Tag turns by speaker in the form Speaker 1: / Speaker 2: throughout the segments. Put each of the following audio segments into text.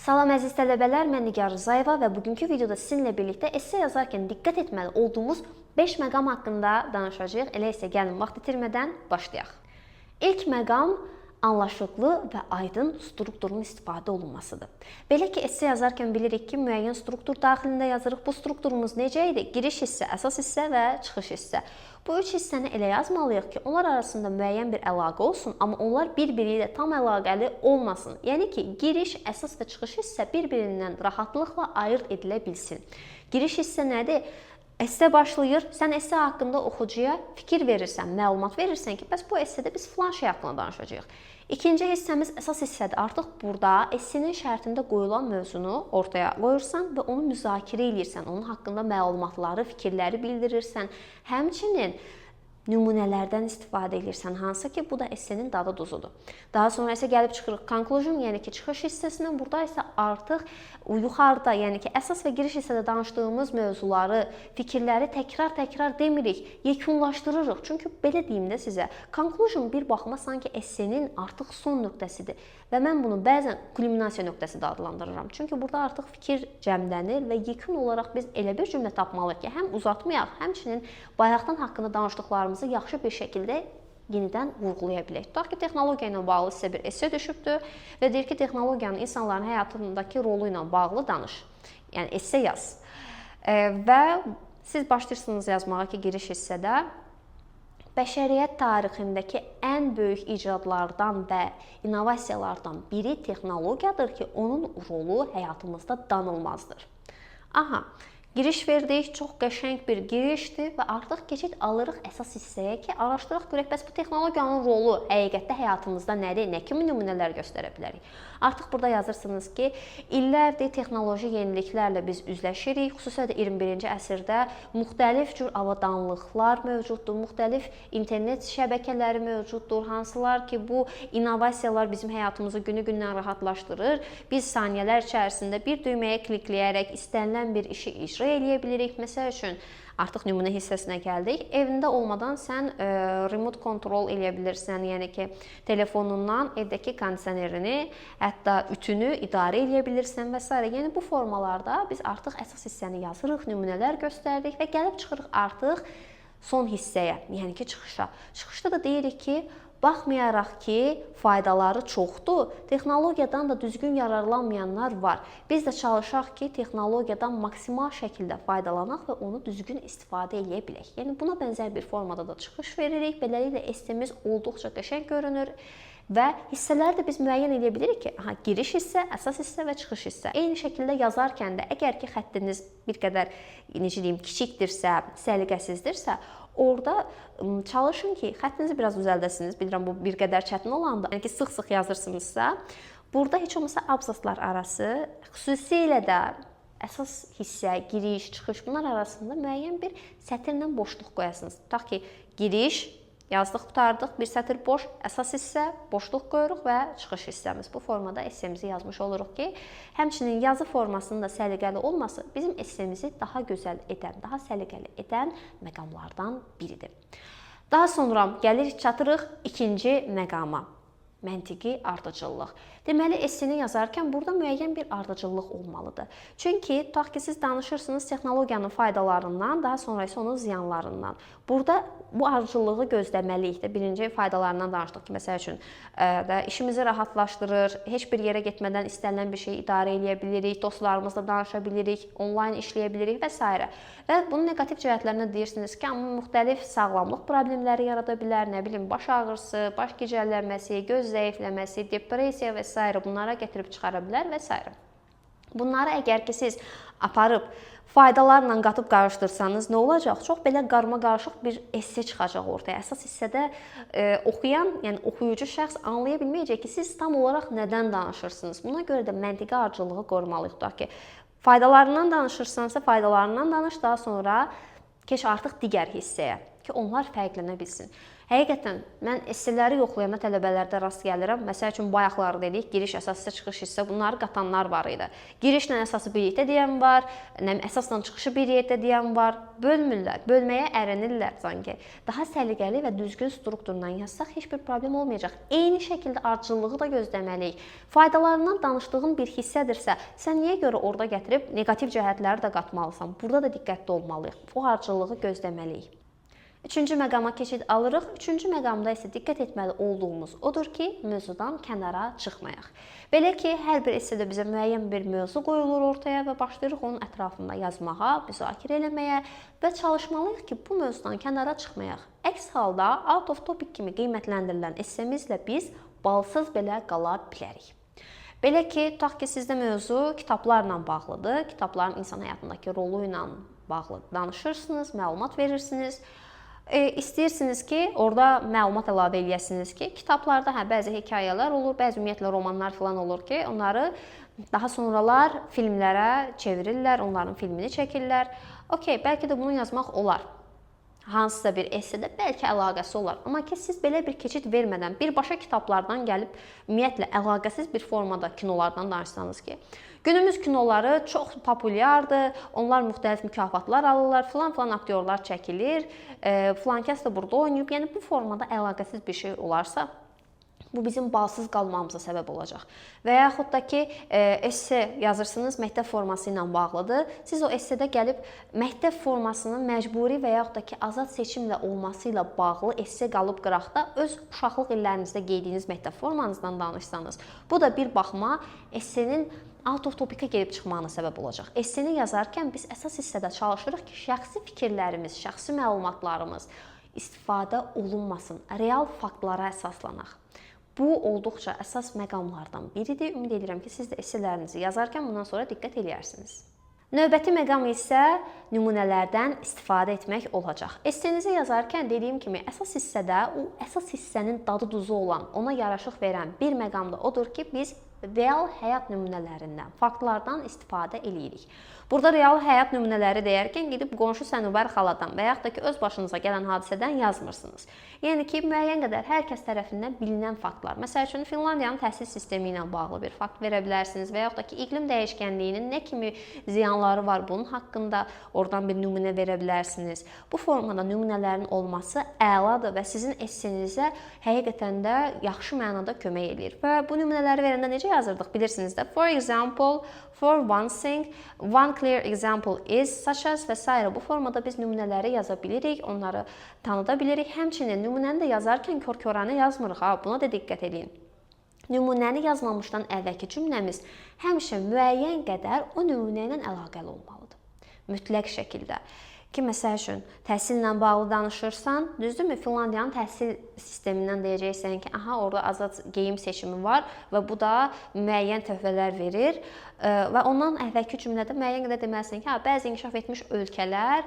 Speaker 1: Salam əziz tələbələr, mən Nigar Rzayeva və bugünkü videoda sizinlə birlikdə esse yazarkən diqqət etməli olduğumuz 5 məqam haqqında danışacağıq. Elə isə gəlin vaxt itirmədən başlayaq. İlk məqam anlaşıqlı və aydın strukturun istifadə olunmasıdır. Belə ki, esse yazarkən bilirik ki, müəyyən struktur daxilində yazırıq. Bu strukturumuz necə idi? Giriş hissə, əsas hissə və çıxış hissə. Bu üç hissəni elə yazmalıyıq ki, onlar arasında müəyyən bir əlaqə olsun, amma onlar bir-biri ilə tam əlaqəli olmasın. Yəni ki, giriş, əsas və çıxış hissə bir-birindən rahatlıqla ayırt edilə bilsin. Giriş hissə nədir? Esse başlayır, sən esse haqqında oxucuya fikir verirsən, məlumat verirsən ki, bəs bu essedə biz filan şey haqqında danışacağıq. İkinci hissəmiz əsas hissədir. Artıq burada essenin şərtində qoyulan mövzunu ortaya qoyursan və onu müzakirə edirsən, onun haqqında məlumatları, fikirləri bildirirsən. Həmçinin nümunələrdən istifadə edirsən, hansı ki, bu da essenin dadı duzudur. Daha sonra isə gəlib çıxırıq conclusion, yəni ki, çıxış hissəsindən. Burada isə artıq yuxarıda, yəni ki, əsas və giriş hissədə danışdığımız mövzuları, fikirləri təkrar demirik, yekunlaşdırırıq. Çünki belə deyim də sizə, conclusion bir baxıma sanki essenin artıq son nöqtəsidir və mən bunu bəzən kulminasiya nöqtəsi də adlandırıram. Çünki burada artıq fikir cəmlənir və yekun olaraq biz elə bir cümlə tapmalıyıq ki, həm uzatmayaq, həmçinin bayaqdan haqqında danışdıqlarımızı yaxşı bir şəkildə yenidən vurğulaya bilək. Tutaq ki, texnologiya ilə bağlı sizə bir esse düşübdür və deyir ki, texnologiyanın insanların həyatındakı rolu ilə bağlı danış. Yəni, esse yaz. Və siz başlayırsınız yazmağa ki, giriş hissədə bəşəriyyət tarixindəki ən böyük icadlardan və innovasiyalardan biri texnologiyadır ki, onun rolu həyatımızda danılmazdır. Aha, giriş verdik, çox qəşəng bir girişdir və artıq keçid alırıq əsas hissəyə ki, araşdıraq görək, bəs bu texnologiyanın rolu həqiqətdə həyatımızda nədir, nə kimi nümunələr göstərə bilərik? Artıq burada yazırsınız ki, illərdir texnoloji yeniliklərlə biz üzləşirik, xüsusilə də 21-ci əsrdə müxtəlif cür avadanlıqlar mövcuddur, müxtəlif internet şəbəkələri mövcuddur, hansılar ki, bu innovasiyalar bizim həyatımızı günü-gündən rahatlaşdırır. Biz saniyələr içərisində bir düyməyə klikləyərək istənilən bir işi icra eləyə bilirik. Məsəl üçün, artıq nümunə hissəsinə gəldik. Evində olmadan sən remote control eləyə bilirsən, yəni ki, telefonundan evdəki kondisionerini, hətta ütünü idarə eləyə bilirsən və s. Yəni, bu formalarda biz artıq əsas hissəni yazırıq, nümunələr göstəririk və gəlib çıxırıq artıq son hissəyə, yəni ki, çıxışa. Çıxışda da deyirik ki, baxmayaraq ki, faydaları çoxdur, texnologiyadan da düzgün yararlanmayanlar var. Biz də çalışaq ki, texnologiyadan maksimal şəkildə faydalanaq və onu düzgün istifadə eləyə bilək. Yəni, buna bənzər bir formada da çıxış veririk. Beləliklə, essemiz olduqca qəşəng görünür və hissələri də biz müəyyən edə bilirik ki, giriş hissə, əsas hissə və çıxış hissə. Eyni şəkildə yazarkən də, əgər ki, xəttiniz bir qədər, necə deyim, kiçikdirsə, səliqəsizdirsə, orada çalışın ki, xəttinizi biraz düzəldəsiniz. Bilirəm, bu bir qədər çətin olandır. Yəni ki, sıx-sıx yazırsınızsa, burada heç olmasa abzaslar arası, xüsusilə də əsas hissə, giriş, çıxış, bunlar arasında müəyyən bir sətirlə boşluq qoyasınız. Tutaq ki, giriş, yazdıq, qutardıq, bir sətir boş, əsas hissə, boşluq qoyuruq və çıxış hissəmiz. Bu formada essemizi yazmış oluruq ki, həmçinin yazı formasının da səliqəli olması bizim essemizi daha gözəl edən, daha səliqəli edən məqamlardan biridir. Daha sonra gəlirik, çatırıq ikinci məqama. Məntiqi ardıcıllıq. Deməli, esseni yazarkən burada müəyyən bir ardıcıllıq olmalıdır. Çünki, tutaq ki, siz danışırsınız texnologiyanın faydalarından, daha sonra isə onun ziyanlarından. Burada bu ardıcıllığı gözləməliyik də. Birinci faydalarından danışdıq ki, məsəl üçün, işimizi rahatlaşdırır, heç bir yerə getmədən istənilən bir şeyi idarə edə bilirik, dostlarımızla danışa bilirik, onlayn işləyə bilirik və s. Və bunun negativ cəhətlərinə deyirsiniz ki, amma müxtəlif sağlamlıq problemləri yarada bilər, nə bilim, baş ağrısı, baş gicəllənməsi, göz zəifləməsi, depressiya və s. bunlara gətirib çıxara bilər və s. Bunları əgər ki, siz aparıb faydalarla qatıb qarışdırsanız nə olacaq? Çox belə qarma-qarışıq bir esse çıxacaq ortaya. Əsas hissədə oxuyan, yəni oxuyucu şəxs anlaya bilməyəcək ki, siz tam olaraq nədən danışırsınız. Buna görə də məntiqi ardıcıllığı qorumalıyıq. Tutaq ki, faydalarından danışırsansa, faydalarından danış, daha sonra keç artıq digər hissəyə ki, onlar fərqlənə bilsin. Həqiqətən mən esseləri yoxlayanda tələbələrdə rast gəlirəm. Məsəl üçün bayaqları dedik, giriş, əsas hissə, çıxış hissə, bunları qatanlar var idi. Girişlə əsası bir yerdə deyən var, əsasla çıxışı bir yerdə deyən var. Bölmürlər, bölməyə ərinirlər sanki. Daha səliqəli və düzgün strukturla yazsaq heç bir problem olmayacaq. Eyni şəkildə ardıcıllığı da gözləməliyik. Faydalarından danışdığın bir hissədirsə, sən niyə görə orada gətirib neqativ cəhətləri də qatmalısan? Burada da diqqətli olmalıyıq. O ardıcıllığı gözləməliyik. Üçüncü məqama keçid alırıq. Üçüncü məqamda isə diqqət etməli olduğumuz odur ki, mövzudan kənara çıxmayaq. Belə ki, hər bir essedə bizə müəyyən bir mövzu qoyulur ortaya və başlayırıq onun ətrafında yazmağa, müzakirə eləməyə və çalışmalıyıq ki, bu mövzudan kənara çıxmayaq. Əks halda out of topic kimi qiymətləndirilən essemizlə biz balsız belə qala bilərik. Belə ki, tutaq ki, sizdə mövzu kitablarla bağlıdır. Kitabların insan həyatındakı rolu ilə bağlı danışırsınız, məlumat verirsiniz. İstəyirsiniz ki, orada məlumat əlavə eləyəsiniz ki, kitablarda bəzi hekayələr olur, bəzi ümumiyyətlə romanlar falan olur ki, onları daha sonralar filmlərə çevirirlər, onların filmini çəkirlər. Okey, bəlkə də bunu yazmaq olar. Hansısa bir essedə bəlkə əlaqəsi olar. Amma ki, siz belə bir keçid vermədən birbaşa kitablardan gəlib ümumiyyətlə əlaqəsiz bir formada kinolardan danışsanız ki, günümüz kinoları çox populyardır, onlar müxtəlif mükafatlar alırlar, filan aktyorlar çəkilir, filan kəs də burada oynayıb. Yəni bu formada əlaqəsiz bir şey olarsa, bu bizim balsız qalmamıza səbəb olacaq. Və yaxud da ki, esse yazırsınız, məktəb forması ilə bağlıdır. Siz o essedə gəlib məktəb formasının məcburi və yaxud da ki, azad seçimlə olması ilə bağlı esse qalıb qıraqda öz uşaqlıq illərinizdə geydiyiniz məktəb formanızdan danışsanız, bu da bir baxma essenin out of topic-ə gelib çıxmağına səbəb olacaq. Esseni yazarkən biz əsas hissədə çalışırıq ki, şəxsi fikirlərimiz, şəxsi məlumatlarımız istifadə olunmasın, real faktlara əsaslanaq. Bu olduqca əsas məqamlardan biridir. Ümid edirəm ki, siz də esselərinizi yazarkən bundan sonra diqqət edərsiniz. Növbəti məqam isə nümunələrdən istifadə etmək olacaq. Essenizi yazarkən dediyim kimi əsas hissədə o əsas hissənin dadı duzu olan, ona yaraşıq verən bir məqam da odur ki, biz real həyat nümunələrindən, faktlardan istifadə eləyirik. Burada real həyat nümunələri deyərkən gedib qonşu Sənubər xaladan və yaxud da ki, öz başınıza gələn hadisədən yazmırsınız. Yəni ki, müəyyən qədər hər kəs tərəfindən bilinən faktlar. Məsəl üçün, Finlandiyanın təhsil sistemi ilə bağlı bir fakt verə bilərsiniz və yaxud da ki, iqlim dəyişkənliyinin nə kimi ziyanları var bunun haqqında oradan bir nümunə verə bilərsiniz. Bu formada nümunələrin olması əladır və sizin essenizə həqiqətən də yaxşı mənada kömək edir. Və bu nümunələri verəndə necə yazırdıq bilirsiniz də. For example, for one thing, one clear example is, such as və s. Bu formada biz nümunələri yaza bilirik, onları tanıda bilirik. Həmçinin nümunəni də yazarkən kör-körənə yazmırıq. Buna da diqqət edin. Nümunəni yazmamışdan əvvəlki cümləmiz həmişə müəyyən qədər o nümunə ilə əlaqəli olmalıdır. Mütləq şəkildə. Ki, məsəl üçün, təhsillə bağlı danışırsan, düzdürmü? Finlandiyanın təhsil sistemindən deyəcəksən ki, orada azad geyim seçimi var və bu da müəyyən töhfələr verir və ondan əvvəlki cümlədə müəyyən qədər deməlisən ki, bəzi inkişaf etmiş ölkələr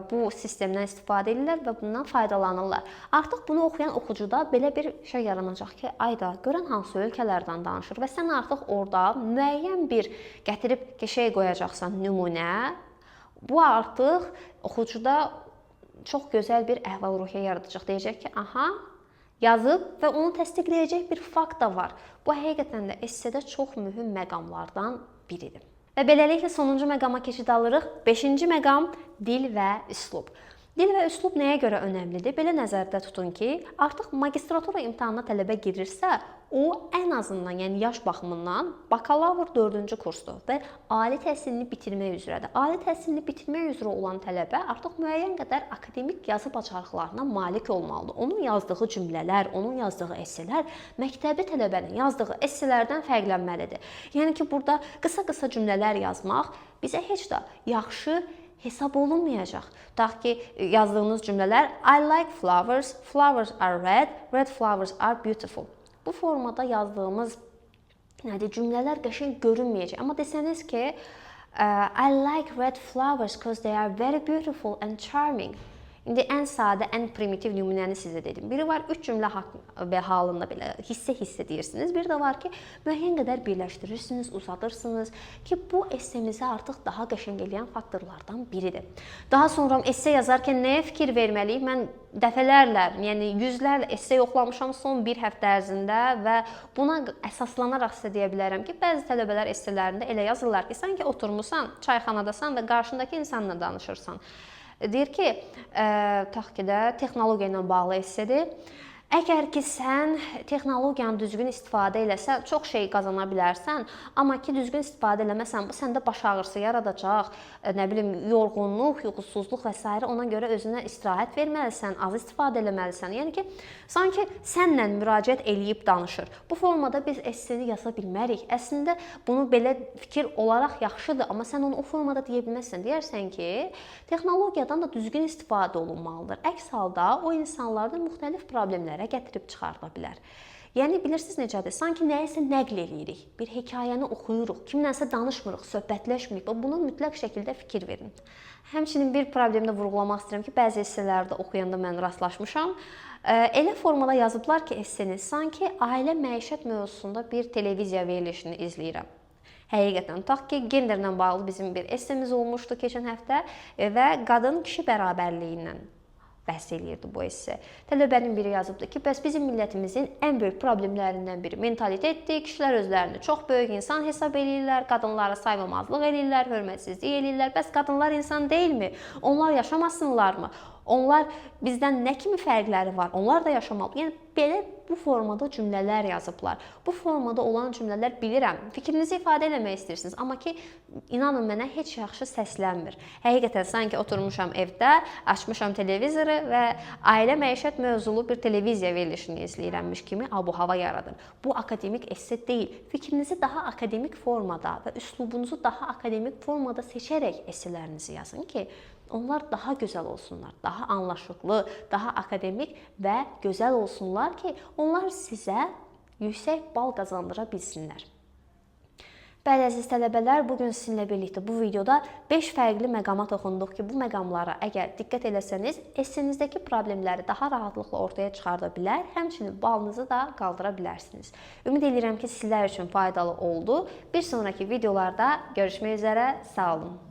Speaker 1: bu sistemdən istifadə edirlər və bundan faydalanırlar. Artıq bunu oxuyan oxucuda belə bir şey yaranacaq ki, ayda görən hansı ölkələrdən danışır və sən artıq orada müəyyən bir gətirib şey qoyacaqsan nümunə. Bu artıq oxucuda çox gözəl bir əhval-ruhiyyə yaradacaq. Deyəcək ki, yazıb və onu təsdiqləyəcək bir fakt da var. Bu həqiqətən də essedə çox mühüm məqamlardan biridir. Və beləliklə sonuncu məqama keçid alırıq. 5-ci məqam dil və üslub. Dil və üslub nəyə görə önəmlidir? Belə nəzərdə tutun ki, artıq magistratura imtahanına tələbə girirsə, o ən azından, yəni yaş baxımından bakalavr 4-cü kursdur və ali təhsilini bitirmək üzrədir. Ali təhsilini bitirmək üzrə olan tələbə artıq müəyyən qədər akademik yazı bacarıqlarına malik olmalıdır. Onun yazdığı cümlələr, onun yazdığı esselər məktəbi tələbənin yazdığı esselərdən fərqlənməlidir. Yəni ki, burada qısa-qısa cümlələr yazmaq bizə heç də yaxşı hesab olunmayacaq. Tutaq ki, yazdığınız cümlələr I like flowers, flowers are red, red flowers are beautiful. Bu formada yazdığımız cümlələr qəşəng görünməyəcək. Amma desəniz ki, I like red flowers because they are very beautiful and charming. İndi ən sadə, ən primitiv nümunəni sizə dedim. Biri var 3 cümlə və halında belə hissə deyirsiniz. Bir də var ki, müəyyən qədər birləşdirirsiniz, uzadırsınız ki, bu essenizi artıq daha qəşəng eləyən faktorlardan biridir. Daha sonra esse yazarkən nəyə fikir verməliyik? Mən dəfələrlə, yəni yüzlərlə esse yoxlamışam son bir həftə ərzində və buna əsaslanaraq sizə deyə bilərəm ki, bəzi tələbələr esselərində elə yazırlar ki, sanki oturmusan, çayxanadasan və qarşındakı insanla danışırsan. Deyir ki, tutaq ki də texnologiya ilə bağlı essedir. Əgər ki, sən texnologiyanı düzgün istifadə eləsən, çox şey qazana bilərsən, amma ki, düzgün istifadə eləməsən, bu səndə baş ağrısı yaradacaq, nə bilim, yorğunluq, yuxusuzluq və s. Ona görə özünə istirahət verməlisən, az istifadə eləməlisən. Yəni ki, sanki sənlə müraciət eləyib danışır. Bu formada biz esseni yaza bilmərik. Əslində, bunu belə fikir olaraq yaxşıdır, amma sən onu o formada deyə bilməzsən. Deyərsən ki, texnologiyadan da düzgün istifadə olunmalıdır. Əks halda o insanlarda müxtəlif problemlərə gətirib çıxarda bilər. Yəni bilirsiniz necədir? Sanki nəyisə nəql eləyirik, bir hekayəni oxuyuruq, kimlənsə danışmırıq, söhbətləşmirik. Buna mütləq şəkildə fikir verin. Həmçinin bir problemi də vurğulamaq istəyirəm ki, bəzi esselərdə oxuyanda mən rastlaşmışam. Elə formada yazıblar ki, esseni sanki ailə məişət mövzusunda bir televiziya verilişini izləyirəm. Həqiqətən, tutaq ki, genderlə bağlı bizim bir essemiz olmuşdu keçən həftə və qadın-kişi bərabərliyindən bəhs eləyirdi bu esse. Tələbənin biri yazıbdı ki, bəs bizim millətimizin ən böyük problemlərindən biri mentalitetdir. Kişilər özlərini çox böyük insan hesab eləyirlər, qadınlara saymamazlıq eləyirlər, hörmətsizlik eləyirlər. Bəs qadınlar insan deyilmi? Onlar yaşamasınlarmı? Onlar bizdən nə kimi fərqləri var? Onlar da yaşamalı. Yəni belə bu formada cümlələr yazıblar. Bu formada olan cümlələr bilirəm. Fikrinizi ifadə eləmək istəyirsiniz, amma ki, inanın mənə heç yaxşı səslənmir. Həqiqətən sanki oturmuşam evdə, açmışam televizoru və ailə məişət mövzulu bir televiziya verilişini izləyirəmmiş kimi abu-hava yaradır. Bu akademik esse deyil. Fikrinizi daha akademik formada və üslubunuzu daha akademik formada seçərək esselərinizi yazın ki, onlar daha gözəl olsunlar, daha anlaşıqlı, daha akademik və gözəl olsunlar ki, onlar sizə yüksək bal qazandıra bilsinlər. Bəli, əziz tələbələr, bugün sizinlə birlikdə bu videoda 5 fərqli məqama toxunduq ki, bu məqamlara əgər diqqət eləsəniz, essenizdəki problemləri daha rahatlıqla ortaya çıxarda bilər, həmçinin balınızı da qaldıra bilərsiniz. Ümid edirəm ki, sizlər üçün faydalı oldu. Bir sonraki videolarda görüşmək üzərə, sağ olun.